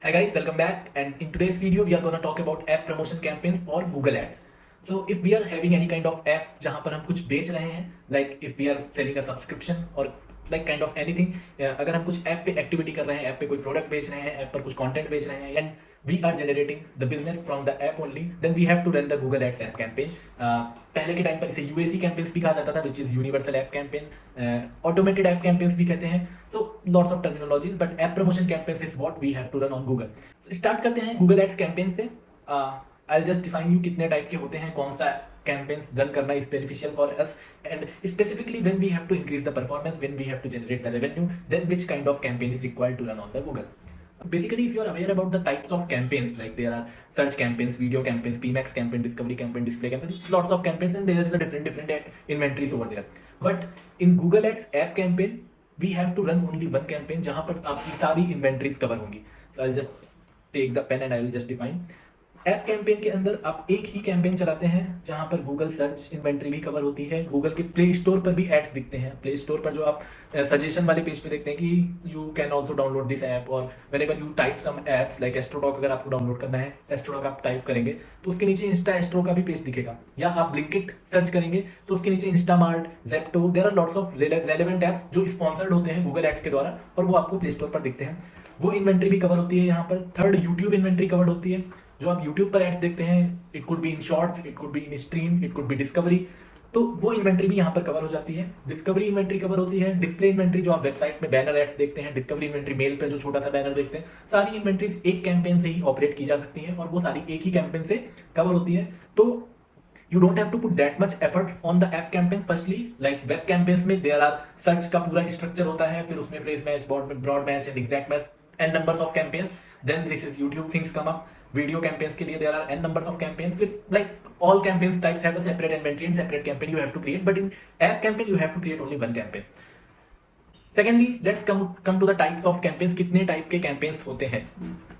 Hi guys, welcome back. And in today's video, we are gonna talk about app promotion campaigns for Google Ads. So if we are having any kind of app जहाँ पर हम कुछ बेच रहे हैं, like if we are selling a subscription or like kind of anything, अगर हम कुछ ऐप पे एक्टिविटी कर रहे हैं, ऐप पे कोई प्रोडक्ट बेच रहे हैं, ऐप पर कुछ कंटेंट बेच रहे हैं, and we are generating the business from the app only, then we have to run the Google ads app campaign. पहले के टाइम पर इसे यूएसी कैंपेन्स भी कहा जाता था, which is universal app campaign, automated app campaigns भी कहते हैं. So lots of terminologies, but app promotion campaigns is what we have to run on Google. Start करते हैं गूगल एड्स कैंपेन से. आई जस्ट डिफाइन यू कितने type के होते हैं, कौन सा campaigns run करना is beneficial for us, and specifically when we have to increase the performance, when we have to generate the revenue, then which kind of campaign is required to run on the Google. Basically, if you are aware about the types of campaigns, like there are search campaigns, video campaigns, PMAX campaign, discovery campaign, display campaign, lots of campaigns, and there is a different inventories over there. But in Google Ads app campaign, we have to run only one campaign जहाँ पर आपकी सारी inventories cover होंगी. So I'll just take the pen and I will just define. App campaign के अंदर आप एक ही campaign चलाते हैं जहां पर गूगल सर्च इन्वेंट्री भी कवर होती है, गूगल के प्ले स्टोर पर भी एड्स दिखते हैं. प्ले स्टोर पर जो आप सजेशन वाले पेज पे देखते हैं कि you can also download this app, और whenever you type some apps like Astrotalk, अगर आपको डाउनलोड करना है एस्ट्रोटॉक आप टाइप करेंगे तो उसके नीचे इंस्टा एस्ट्रो का भी पेज दिखेगा, या आप ब्लिंकिट सर्च करेंगे तो उसके नीचे Instamart, Zepto, there are lots of relevant apps जो स्पॉन्सर्ड होते हैं गूगल एड्स के द्वारा, और वो आपको प्ले स्टोर पर दिखते हैं. वो इन्वेंट्री भी कवर होती है यहाँ पर. थर्ड, यूट्यूब इन्वेंट्री कवर होती है. जो आप YouTube पर एड्स देखते हैं, it could be in shorts, it could be in stream, it could be discovery, तो वो इन्वेंट्री भी यहाँ पर कवर हो जाती है. डिस्कवरी इन्वेंट्री कवर होती है. डिस्प्ले इन्वेंट्री, जो आप वेबसाइट में बैनर एड्स देखते हैं, डिस्कवरी इन्वेंट्री मेल पर जो छोटा सा बैनर देखते हैं, सारी इन्वेंट्रीज एक कैंपेन से ही ऑपरेट की जा सकती हैं और वो सारी एक ही कैंपेन से कवर होती है. तो you don't have to put that much effort on the app campaigns. Firstly, like web campaigns में there are search का पूरा स्ट्रक्चर होता है, फिर उसमें phrase match, broad match and exact match, n numbers of campaigns. Then this is YouTube things come up. Video campaigns के लिए there are n numbers of campaigns. फिर like all campaigns types have a separate inventory and separate campaign you have to create, but in app campaign you have to create only one campaign. Secondly, let's come to the types of campaigns. कितने type के campaigns होते हैं?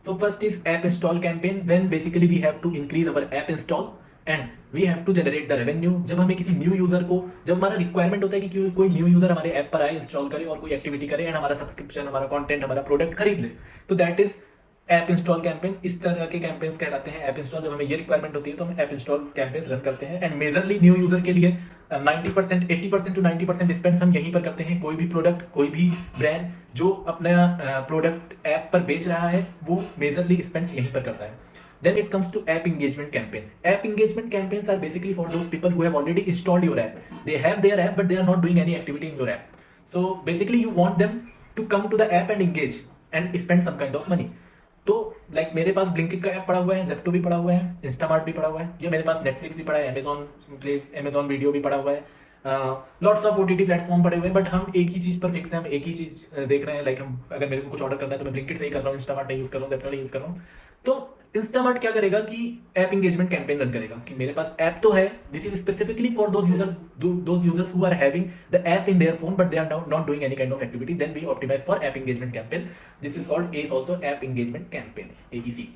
So first is app install campaign, when basically we have to increase our app install and we have to generate the revenue. जब हमें किसी new user को, जब हमारा रिक्वायरमेंट होता है कि कोई न्यू यूजर हमारे ऐप पर आए, इंस्टॉल करे और कोई एक्टिविटी करे एंड हमारा सब्सक्रिप्शन, हमारा कंटेंट, हमारा प्रोडक्ट खरीद ले, तो that is app install campaign. इस तरह के कैंपेन्स कहलाते हैं ऐप इंस्टॉल. जब हमें ये रिक्वायरमेंट होती है तो हम ऐप इंस्टॉल कैंपेन्स रन करते हैं. एंड मेजरली न्यू यूजर के लिए 90%, 80% टू 90% स्पेंड्स हम यहीं पर करते हैं. कोई भी प्रोडक्ट, कोई भी ब्रांड जो अपना प्रोडक्ट ऐप पर बेच रहा है, वो मेजरली स्पेंड्स यहीं पर करता है. Then it comes to app engagement campaign. App engagement campaigns are basically for those people who have already installed your app. They have their app, but they are not doing any activity in your app. So basically, you want them to come to the app and engage and spend some kind of money. तो like मेरे पास Blinkit का app पड़ा हुआ है, Zepto भी पड़ा हुआ है, इंस्टामार्ट भी पड़ा हुआ है, या मेरे पास नेटफ्लिक्स भी पड़ा है, अमेजॉन वीडियो भी पड़ा हुआ है, लॉट्स ऑफ ओटीटी प्लेटफॉर्म पड़े हुए हैं, बट हम एक ही चीज पर फिक्स हैं, हम एक ही चीज देख रहे हैं. लाइक हम, अगर मेरे को कुछ ऑर्डर करना है तो मैं ब्लिंकिट से ही कर रहा हूँ, इंस्टामार्ट नहीं यूज कर रहा हूँ, जेप्टो नहीं यूज कर रहा हूँ. तो इंस्टामार्ट क्या करेगा कि ऐप इंगेजमेंट कैंपेन रन करेगा कि मेरे पास ऐप तो है, this is specifically for those users who are having the app in their phone but they are not doing any kind of activity. Then we optimize for app engagement campaign. This is called as also app engagement campaign, AEC.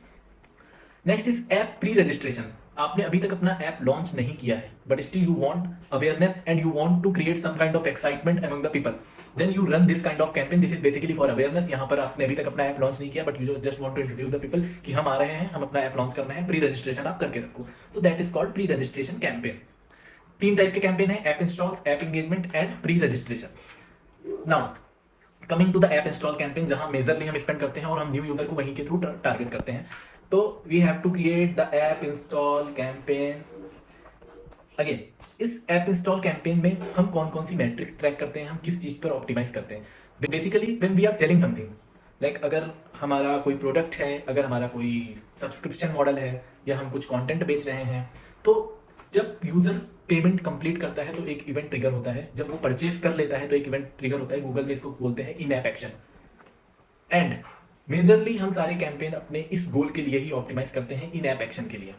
Next is app pre registration. आपने अभी तक अपना app launch नहीं किया है, but still you want awareness and you want to create some kind of excitement among the people. Then you run this kind of campaign. This is basically for awareness. यहाँ पर आपने अभी तक अपना app launch नहीं किया, but you just want to introduce the people कि हम आ रहे हैं, हम अपना ऐप लॉन्च करना है, प्री रजिस्ट्रेशन आप करके रखो. So that is called pre registration campaign. 3 type के कैंपेन है, app installs, app engagement and pre registration. Now coming to the app install campaign, जहां मेजरली हम स्पेंड करते हैं और हम न्यू यूजर को वहीं के थ्रू टारगेट करते हैं. तो we have to create the app install campaign. Again, इस ऐप इंस्टॉल कैंपेन में हम कौन कौन सी मैट्रिक्स ट्रैक करते हैं, हम किस चीज पर ऑप्टिमाइज करते हैं. Basically when we are selling something, like अगर हमारा कोई प्रोडक्ट है, अगर हमारा कोई सब्सक्रिप्शन मॉडल है, या हम कुछ कंटेंट बेच रहे हैं, तो जब यूजर पेमेंट कंप्लीट करता है तो एक इवेंट ट्रिगर होता है. जब वो परचेज कर लेता है तो एक इवेंट ट्रिगर होता है. गूगल में इसको बोलते हैं इन ऐप एक्शन. एंड मेजरली हम सारे कैंपेन अपने इस गोल के लिए ही ऑप्टिमाइज करते हैं, इन ऐप एक्शन के लिए.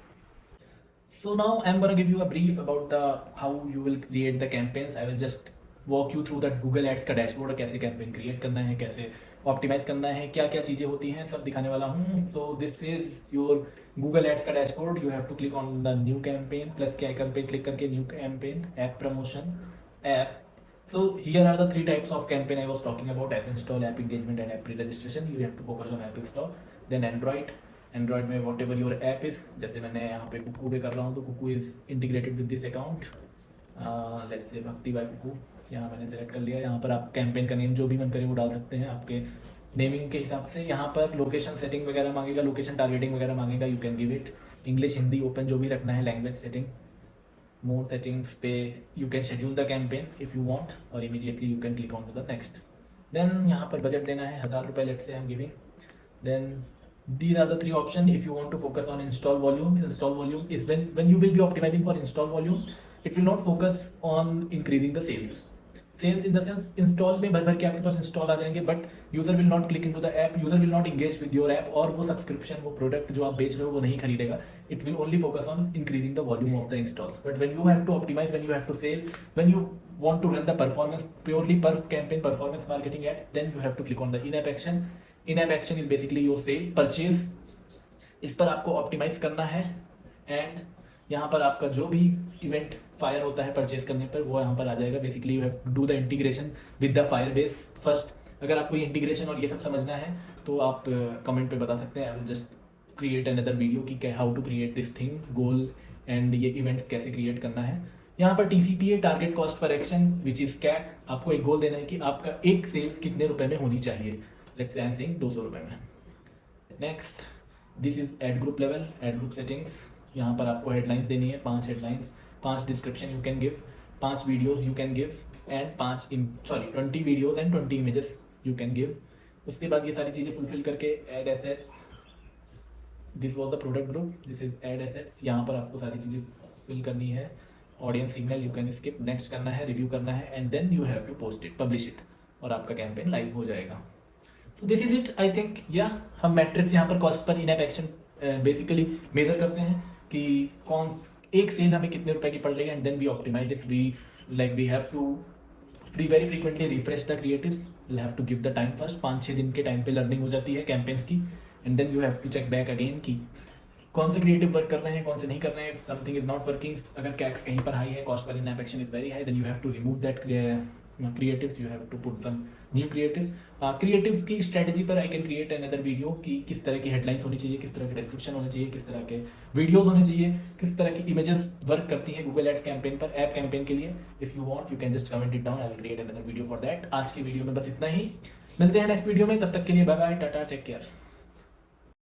So now I'm gonna give you a brief about the how you will create the campaigns. I will just walk you through that Google Ads का डैशबोर्ड, कैसे कैंपेन क्रिएट करना है, कैसे optimise करना है, क्या क्या चीज़ें होती हैं, सब दिखाने वाला हूँ. So this is your Google Ads का dashboard. You have to click on the new campaign, plus के आइकन पे क्लिक करके new campaign, app promotion, app. So here are the 3 types of campaign I was talking about: app install, app engagement and app pre-registration. You have to focus on app install. Then Android में whatever your app is, जैसे मैंने यहाँ पे कुकू पे कर रहा हूँ तो Kuku is integrated with this account, let's say Bhakti bye Kuku, यहाँ मैंने सेलेक्ट कर लिया। यहाँ पर आप कैंपेन का नेम जो भी मन करे वो डाल सकते हैं आपके नेमिंग के हिसाब से। यहाँ पर लोकेशन सेटिंग वगैरह मांगेगा, लोकेशन टारगेटिंग वगैरह मांगेगा, you can give it English Hindi open जो भी रखना है, लैंग्वेज सेटिंग, मोर सेटिंग्स पे you can schedule the campaign if you want और immediately you can click on to the next. Then यहाँ पर बजट देना है 1000 रुपये, let's say I am giving. Then these are the three options if you want to focus on install volume. Install volume is when you will be optimizing for install volume, it will not focus on increasing the sales in the sense install में भर भर के आपके पास install आ जाएंगे, but user will not click into the app, user will not engage with your app और वो subscription, वो product जो आप बेच रहे हो वो नहीं खरीदेगा। It will only focus on increasing the volume of the installs. But when you have to optimize, when you have to sell, when you want to run the performance purely perf campaign performance marketing ads, then you have to click on the in-app action. In-app action is basically your sale purchase, इस पर आपको optimise करना है। And यहाँ पर आपका जो भी इवेंट फायर होता है परचेज करने पर वो यहाँ पर आ जाएगा। Basically you have to do the integration with the Firebase first. अगर आपको इंटीग्रेशन और ये सब समझना है तो आप कमेंट पे बता सकते हैं, I will just create another video कि how to create this thing goal and ये इवेंट्स कैसे क्रिएट करना है। यहाँ पर TCPA target cost per action which is CAC, आपको एक गोल देना है कि आपका एक सेल कितने रुपए में होनी चाहिए, let's say I am saying 200 रुपये में। Next this is ad group level, ad group settings. यहाँ पर आपको हेडलाइंस देनी है, 5 headlines, 5 description you can give, 5 videos you can give and 20 videos and 20 images you can give. उसके बाद ये सारी चीज़ें फुलफिल करके ad assets, this was the product group, this is ad assets. यहाँ पर आपको सारी चीज़ें फिल करनी है, audience signal you can skip, next करना है, रिव्यू करना है and then you have to post it, publish it और आपका कैंपेन लाइव हो जाएगा। तो this is it I think. या हम मैट्रिक्स यहाँ पर cost per in app action basically major करते हैं कि कौन एक सेल हमें कितने रुपए की पड़ रही है and then we optimise it. We have to very frequently refresh the creatives, we have to give the time first. 5-6 दिन के टाइम पे लर्निंग हो जाती है कैंपेन्स की and then you have to check back again कि कौन से क्रिएटिव वर्क कर रहे हैं, कौन से नहीं कर रहे हैं, समथिंग इज नॉट वर्किंग। अगर कैक्स कहीं पर हाई है, cost per in app action is very high, then you have to remove that creatives, you have to put some new creatives. Creative की स्ट्रेटजी पर I can create another video कि किस तरह की हेडलाइंस होनी चाहिए, किस तरह के डिस्क्रिप्शन होने चाहिए, किस तरह के वीडियोस होने चाहिए, किस तरह की इमेजेस वर्क करती है गूगल एड्स कैंपेन पर, ऐप कैंपेन के लिए। If you want you can just comment it down, I will create another video for that. आज की वीडियो में बस इतना ही, मिलते हैं नेक्स्ट वीडियो में, तब तक के लिए bye bye, tata, take care.